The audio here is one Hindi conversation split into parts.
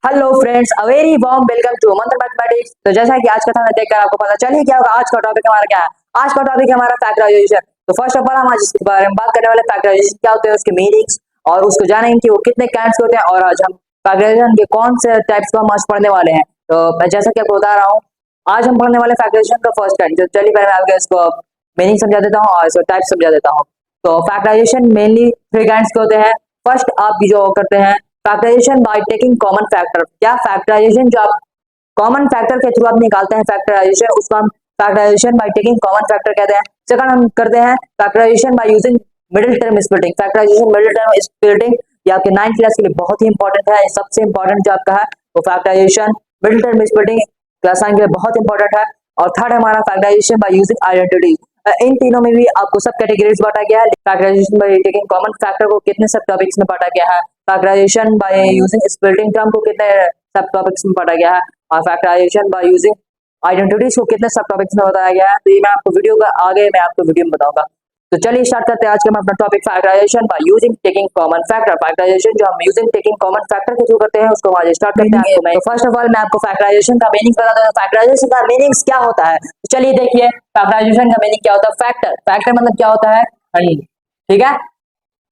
Hello friends, a very warm welcome to Mantra Mathematics. तो जैसा कि आज का था देखकर आपको पता चलिए क्या होगा। आज का टॉपिक हमारा क्या है। आज का टॉपिक है हमारा फैक्टराइजेशन। तो फर्स्ट ऑफ ऑल हम आज इसके बारे में बात करने वाले फैक्टराइजेशन क्या होते हैं, उसके मीनिंग्स और उसको जानेंगे कि वो कितने काइंड्स होते हैं। और आज हम फैक्टराइजेशन के कौन से टाइप्स को हम आज पढ़ने वाले हैं। तो मैं जैसा कि आपको बता रहा हूँ, आज हम पढ़ने वाले फैक्टराइजेशन का फर्स्ट टाइम। तो चलिए पहले मैं आपको इसको मीनिंग समझा देता हूँ और इसको टाइप समझा देता हूँ। तो फैक्टराइजेशन मेनली थ्री काइंड्स के होते हैं। फर्स्ट आप जो करते हैं factorization by taking common factor. क्या फैक्टराइजेशन जो आप कॉमन फैक्टर के थ्रू आप निकालते हैं फैक्टराइजेशन, उसको हम factorization by taking common factor कहते हैं। सेकंड हम करते हैं factorization by using middle term splitting. Factorization middle term splitting ये आपके 9th क्लास के लिए बहुत ही इंपॉर्टेंट है। सबसे इंपॉर्टेंट जो आपका है वो factorization middle term splitting class 9 के लिए बहुत इंपॉर्टेंट है। और थर्ड हमारा फैक्टराइजेशन बाय यूजिंग आइडेंटिटी। इन तीनों में भी आपको सब कैटेगरीज बांटा गया है। Factorization by taking common factor को कितने सब टॉपिक्स में बांटा गया है, factorization by using splitting term को कितने सब टॉपिक्स में बांटा गया है, और फैक्टराइजेशन बाय यूजिंग आइडेंटिटीज को कितने सब टॉपिक्स में बताया गया है। तो ये मैं आपको वीडियो का आगे मैं आपको वीडियो में बताऊंगा। तो चलिए स्टार्ट करते हैं आज का अपना topic factorization by using taking common factor. फैक्टराइजेशन जो हम यूजिंग टेकिंग कॉमन फैक्टर के थ्रू करते हैं उसको आज स्टार्ट करते हैं। तो फर्स्ट ऑफ ऑल मैं आपको फैक्टराइजेशन का मीनिंग बता दूं। फैक्टराइजेशन का मीनिंग्स क्या होता है, तो चलिए देखिए फैक्टराइजेशन का मीनिंग क्या होता है। फैक्टर फैक्टर मतलब क्या होता है, खंड। ठीक है,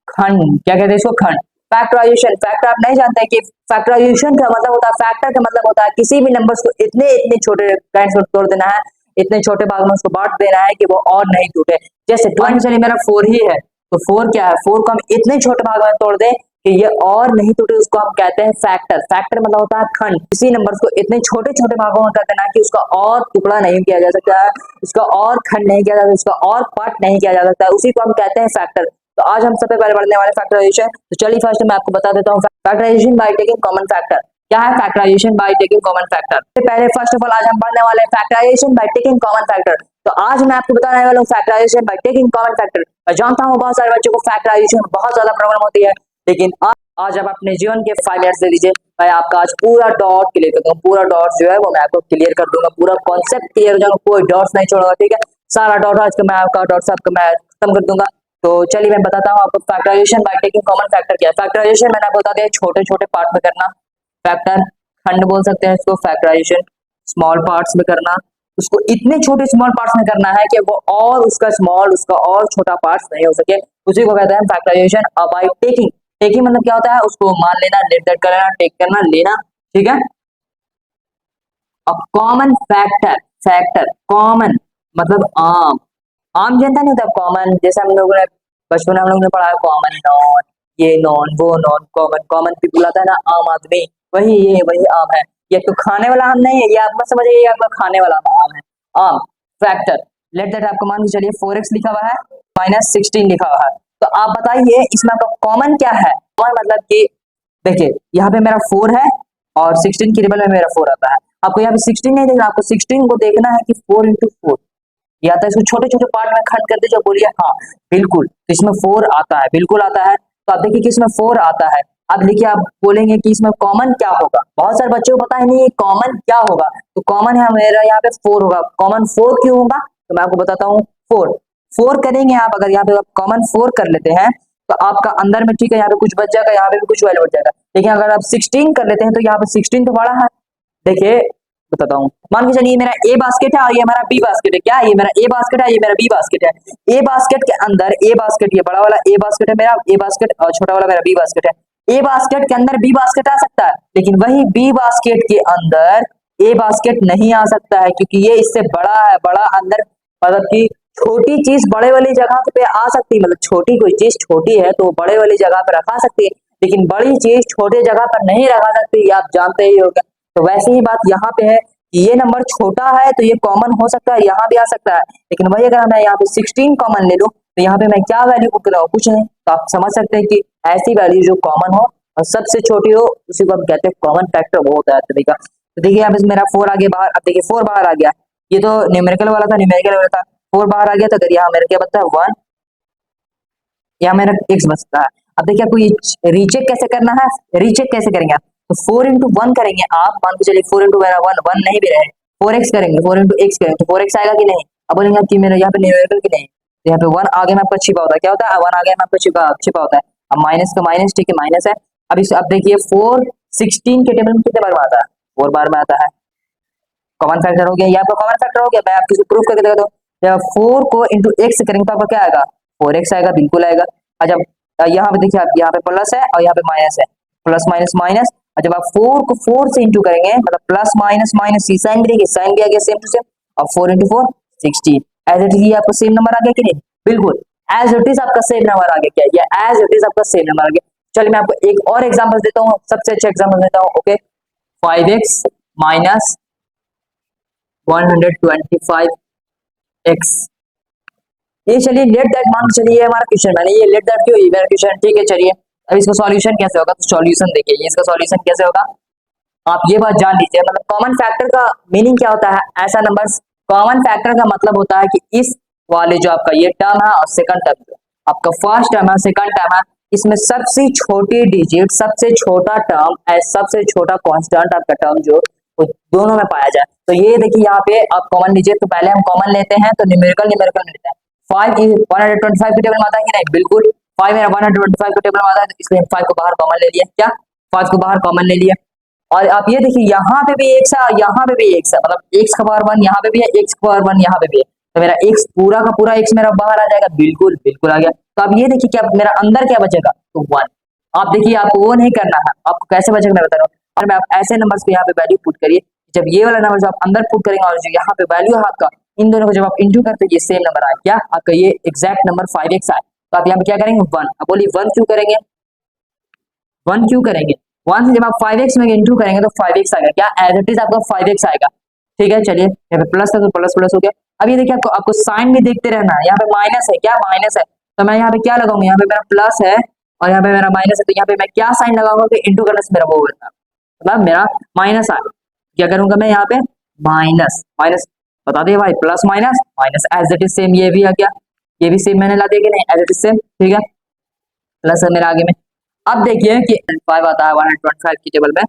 खंड क्या कहते हैं इसको, खंड। फैक्टराइजेशन फैक्टर आप नहीं जानते कि फैक्टराइजेशन का मतलब होता है, फैक्टर का मतलब होता है किसी भी नंबर्स को इतने इतने छोटे काइंड्स में तोड़ देना है, इतने छोटे भाग में उसको बांट देना है कि वो और नहीं टूटे। जैसे 20 चलिए मेरा 4 ही है, तो 4 क्या है, 4 को हम इतने छोटे भाग में तोड़ दें कि ये और नहीं टूटे, उसको हम कहते हैं फैक्टर। फैक्टर मतलब होता है खंड। किसी नंबर को इतने छोटे छोटे भागों में कर देना है कि उसका और टुकड़ा नहीं किया जा सकता है, उसका और खंड नहीं किया जा सकता, उसका और पार्ट नहीं किया जा सकता है, उसी को हम कहते हैं फैक्टर। तो आज हम सबसे पहले पढ़ने वाले फैक्टराइजेशन। तो चलिए फर्स्ट मैं आपको बता देता हूँ factorization by taking common factor. क्या है factorization by taking common factor. पहले फर्स्ट ऑफ ऑल आज हम पढ़ने वाले हैं factorization by taking common factor. तो आज मैं आपको बताने वाला हूँ factorization by taking common factor. मैं जानता हूँ बहुत सारे बच्चों को फैक्टराइजेशन में बहुत ज्यादा प्रॉब्लम होती है, लेकिन आज आप अपने जीवन के 5 मिनट्स दे दीजिए, मैं आपका आज पूरा डॉट क्लियर कर दूंगा। पूरा डॉट जो है वो मैं आपको क्लियर कर दूंगा, पूरा कॉन्सेप्ट क्लियर हो जाएगा, कोई डॉट्स नहीं छोड़ूंगा। ठीक है, सारा डॉट आज का मैं आपका डॉट्स आपका मैं खत्म कर दूंगा। तो चलिए मैं बताता हूँ आपको factorization by taking common factor क्या है। फैक्टराइजेशन मैंने आपको बता दिया छोटे छोटे पार्ट में करना, फैक्टर खंड बोल सकते हैं इसको। फैक्टराइजेशन स्मॉल पार्ट्स में करना, उसको इतने छोटे स्मॉल पार्ट्स में करना है कि वो और उसका स्मॉल उसका और छोटा पार्ट्स नहीं हो सके, उसी को कहते हैं फैक्टराइजेशन बाय टेकिंग। टेकिंग मतलब क्या होता है, उसको मान लेना, लेट दैट कर लेना, टेक करना, लेना। ठीक है, अब कॉमन फैक्टर, फैक्टर कॉमन मतलब आम। आम जनता नहीं होता कॉमन, जैसे हम लोगों ने बचपन में हम लोगों ने पढ़ा है कॉमन नॉन, ये नॉन वो नॉन, कॉमन कॉमन पीपल आता है ना, आम आदमी, वही ये वही आम है। ये तो खाने वाला आम नहीं है, ये आप मत समझिए, ये आपका खाने वाला आम है। आम फैक्टर लेट दैट आपको मान के चलिए 4x लिखा हुआ है, -16 लिखा हुआ है। तो आप बताइए इसमें आपका कॉमन क्या है। कॉमन मतलब कि देखिए यहाँ पे मेरा 4 है और 16 की रिबल में मेरा 4 आता है। आपको यहाँ पे 16 नहीं देखना, आपको 16 को देखना है कि 4 इंटू 4 या तो इसको छोटे छोटे पार्ट में खंड कर दीजिए, बोलिए हाँ बिल्कुल तो इसमें 4 आता है, बिल्कुल आता है। तो आप देखिए कि इसमें 4 आता है। अब देखिए आप बोलेंगे कि इसमें कॉमन क्या होगा, बहुत सारे बच्चों को पता है नहीं कॉमन क्या होगा। तो कॉमन है मेरा यहाँ पे 4 होगा। कॉमन 4 क्यों होगा, तो मैं आपको बताता हूँ। 4 करेंगे आप, अगर यहाँ पे कॉमन 4 कर लेते हैं तो आपका अंदर में ठीक है, यहाँ पे कुछ बच जाएगा, यहाँ पे भी कुछ वैल्यू बच जाएगा। लेकिन अगर आप 16 कर लेते हैं तो यहाँ पे 16 तो बड़ा है। देखिए बताता हूँ, मान के चलिए मेरा ए बास्केट है और ये हमारा बी बास्केट है। क्या ये मेरा ए बास्केट है, ये मेरा बी बास्केट है। ए बास्केट के अंदर ए बास्केट, ये बड़ा वाला ए बास्केट है मेरा, ए बास्केट, और छोटा वाला मेरा बी बास्केट है। ए बास्केट के अंदर बी बास्केट आ सकता है, लेकिन वही बी बास्केट के अंदर ए बास्केट नहीं आ सकता है, क्योंकि ये इससे बड़ा है। बड़ा अंदर मतलब कि छोटी चीज बड़े वाली जगह पे आ सकती है, मतलब छोटी कोई चीज छोटी है तो वो बड़े वाली जगह पे रखा सकती है, लेकिन बड़ी चीज छोटे जगह पर नहीं रखा सकती, ये आप जानते ही होंगे। तो वैसे ही बात यहाँ पे है कि ये नंबर छोटा है तो ये कॉमन हो सकता है, यहाँ भी आ सकता है। लेकिन वही अगर मैं यहाँ पे 16 कॉमन ले लूँ तो यहाँ पे मैं क्या वैल्यू पुट कराऊँ, कुछ नहीं। तो आप समझ सकते हैं कि ऐसी वैल्यू जो कॉमन हो और सबसे छोटी हो उसी को हम कहते हैं कॉमन फैक्टर, वो होता है तरीका। तो देखिए यहाँ पे मेरा 4 आगे बाहर, अब देखिए 4 बाहर आ गया। ये तो न्यूमेरिकल वाला था, न्यूमेरिकल वाला था, 4 बाहर आ गया। तो अगर यहाँ मेरा क्या बचता है 1, यहाँ मेरा x बचता है। अब देखिए आपको ये रीचेक कैसे करना है, रीचेक कैसे करेंगे आप, तो 4 इंटू 1 करेंगे आप। मान के चलिए 4 इंटू मेरा 1 नहीं भी रहे, 4x करेंगे, 4 इंटू x करेंगे तो 4x आएगा कि नहीं। अब बोलेंगे कि मेरा यहाँ पे न्यूमेरिकल की नहीं, तो यहाँ पे 1 आगे में आपका छिपा होता है। क्या होता है, 1 आगे में आपका छिपा होता है। अब माइनस का माइनस, ठीक है माइनस है। अब इस अब देखिए 4 16 के टेबल में कितने बार में आता है? 4 बार में आता है। कॉमन फैक्टर हो गया, यहाँ पर कॉमन फैक्टर हो गया। मैं आपको प्रूफ करके देखा, तो 4 को इंटू एक्स करेंगे तो आपका क्या आएगा? 4x आएगा, बिल्कुल आएगा। और जब यहाँ पे देखिए, आप यहाँ पे प्लस है और यहाँ पे माइनस है, प्लस माइनस माइनस। और जब आप 4 को 4 से इंटू करेंगे, मतलब प्लस माइनस माइनस, सी साइन भी देखिए, साइन भी आ गया सेम टू सेम। और 4 इंटू 4 16। एज इट इज आपका सेम नंबर आ गया कि नहीं? बिल्कुल एज इट इज आपका सेम नंबर आ गया। क्या ये एज इट इज आपका सेम नंबर आ गया? चलिए मैं आपको एक और एग्जांपल देता हूँ, सबसे अच्छा एग्जांपल देता हूँ। Okay, 5x minus 125x। ये चलिए लेट दैट मान चलिए हमारा क्वेश्चन, मैंने ये लेट दैट क्यों मेरा क्वेश्चन, ठीक है। चलिए अब इसका सॉल्यूशन कैसे होगा, तो सॉल्यूशन देखिए, ये इसका सॉल्यूशन कैसे होगा आप ये बात जान लीजिए। मतलब कॉमन फैक्टर का मीनिंग क्या होता है? ऐसा नंबर, कॉमन फैक्टर का मतलब होता है कि इस वाले जो आपका ये टर्म है और सेकंड टर्म, आपका फर्स्ट टर्म है सेकंड टर्म है, इसमें सबसे छोटी डिजिट, सबसे छोटा टर्म, सबसे छोटा कांस्टेंट आपका टर्म जो वो दोनों में पाया जाए। तो ये देखिए यहाँ पे आप कॉमन लीजिए, तो पहले हम कॉमन लेते हैं, तो न्यूमेरिकल न्यूमेरिकल लेते हैं। 5 125 के टेबल में आता है कि नहीं? बिल्कुल 5 मेरा 125 के टेबल में आता है, तो इसलिए 5 को बाहर कॉमन ले लिया। क्या 5 को बाहर कॉमन ले लिया? और आप ये देखिए यहाँ पे भी x है, यहाँ पे भी x है, मतलब x का पावर 1 यहाँ पे भी है, x का पावर 1 यहाँ पे भी है। तो मेरा x पूरा का पूरा x मेरा बाहर आ जाएगा, बिल्कुल बिल्कुल आ गया। तो अब ये देखिए क्या मेरा अंदर क्या बचेगा? तो 1। आप देखिए आपको वो नहीं करना है, आपको कैसे बचेगा मैं बता रहा हूँ। और मैं आप ऐसे नंबर्स को यहाँ पे वैल्यू पुट करिए, जब ये वाला नंबर जो आप अंदर पुट करेंगे और जो यहाँ पे वैल्यू है आपका, इन दोनों को जब आप इंटू करते ये सेम नंबर आए, क्या आपका ये एग्जैक्ट नंबर 5x आए। तो आप यहाँ पे क्या करेंगे? 1। अब बोलिए 1 क्यों करेंगे? 1 क्यों करेंगे? 1 से जब आप 5x में इंटू करेंगे तो 5x आएगा। क्या एज इट इज आपका 5x आएगा, ठीक है। चलिए यहाँ पे प्लस है तो प्लस प्लस हो गया। अब ये देखिए आपको साइन भी देखते रहना है, यहाँ पे माइनस है, क्या माइनस है, तो मैं यहाँ पे क्या लगाऊंगा? यहाँ पे मेरा प्लस है और यहाँ पे मेरा माइनस है, तो यहाँ पे मैं क्या साइन लगाऊंगा कि इंटू करने से मेरा वो होता है, मतलब मेरा माइनस आ, क्या करूंगा मैं यहाँ पे? माइनस माइनस, बता दिए भाई, plus minus minus, as it is same. ये भी आ गया, ये भी सेम मैंने ला दिया कि नहीं? एज इट इज सेम, ठीक है। प्लस है मेरा आगे में। अब देखिए कि 5 आता है 125 की टेबल में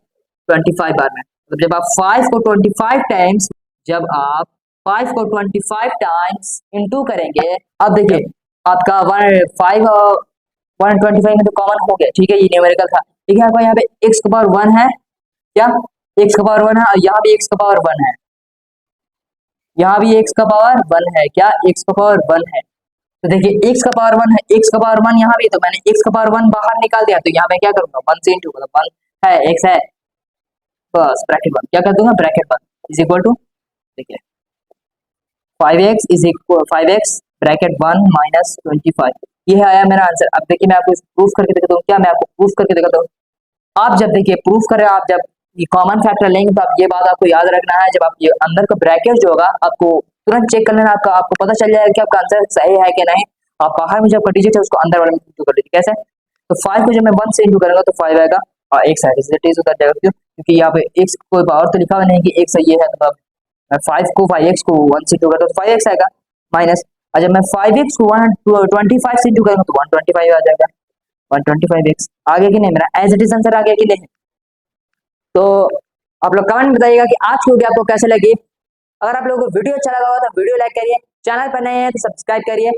25 बार में, मतलब जब आप 5 को 25 टाइम्स, जब आप 5 को 25 टाइम्स इंटू करेंगे, अब देखिए आपका 5 और 125 में तो कॉमन हो गया, ठीक है, ये न्यूमेरिकल था। ठीक है, आपका यहाँ पे x का पावर 1 है, क्या x का पावर 1 है, और यहाँ भी x का पावर 1 है, यहाँ भी x का पावर 1 है, क्या x का पावर 1 है। तो देखिए x का पावर 1 है, x का पावर 1 यहाँ भी, तो मैंने x का पावर 1 बाहर निकाल दिया, तो यहाँ मैं क्या करूंगा? 1 से इंटू, मतलब 1 है, x है, बस ब्रैकेट 1 क्या कर दूंगा? ब्रैकेट 1 इज इक्वल टू, देखिए 5x is equal 5x bracket 1 minus 25, ये है आया मेरा आंसर। अब देखिए मैं आपको प्रूफ करके दिखाता हूँ, क्या मैं आपको प्रूफ करके दिखाता हूँ। आप जब देखिए प्रूफ कर रहे हो, आप जब ये कॉमन फैक्टर लेंगे तो आप ये बात आपको याद रखना है, जब आप ये अंदर का ब्रैकेट जो होगा आपको तुरंत चेक कर लेना, आपको पता चल जाएगा कि आपका आंसर सही है कि नहीं। आप बाहर में जो आपका डिजिट है उसको अंदर वाले में इंटू कर लीजिए। कैसे? तो 5 को जब मैं 1 से इंटू करूंगा तो 5 आएगा और x आएगा, टी उतर जाएगा। क्यों? क्योंकि यहाँ पे x कोई पावर तो लिखा हुआ नहीं कि x ये है, तो मैं 5 को 5x को 1 से इंटू करता तो 5x आएगा माइनस, और जब मैं 5x को 125 से इंटू करूंगा तो 125 आ जाएगा, 125x आ गया कि नहीं? मेरा एज इट इज आंसर आ गया कि नहीं? तो आप लोग कमेंट में बताइएगा कि आज की वीडियो आपको कैसे लगी। अगर आप लोगों को वीडियो अच्छा लगा हो तो वीडियो लाइक करिए, चैनल पर नए हैं तो सब्सक्राइब करिए।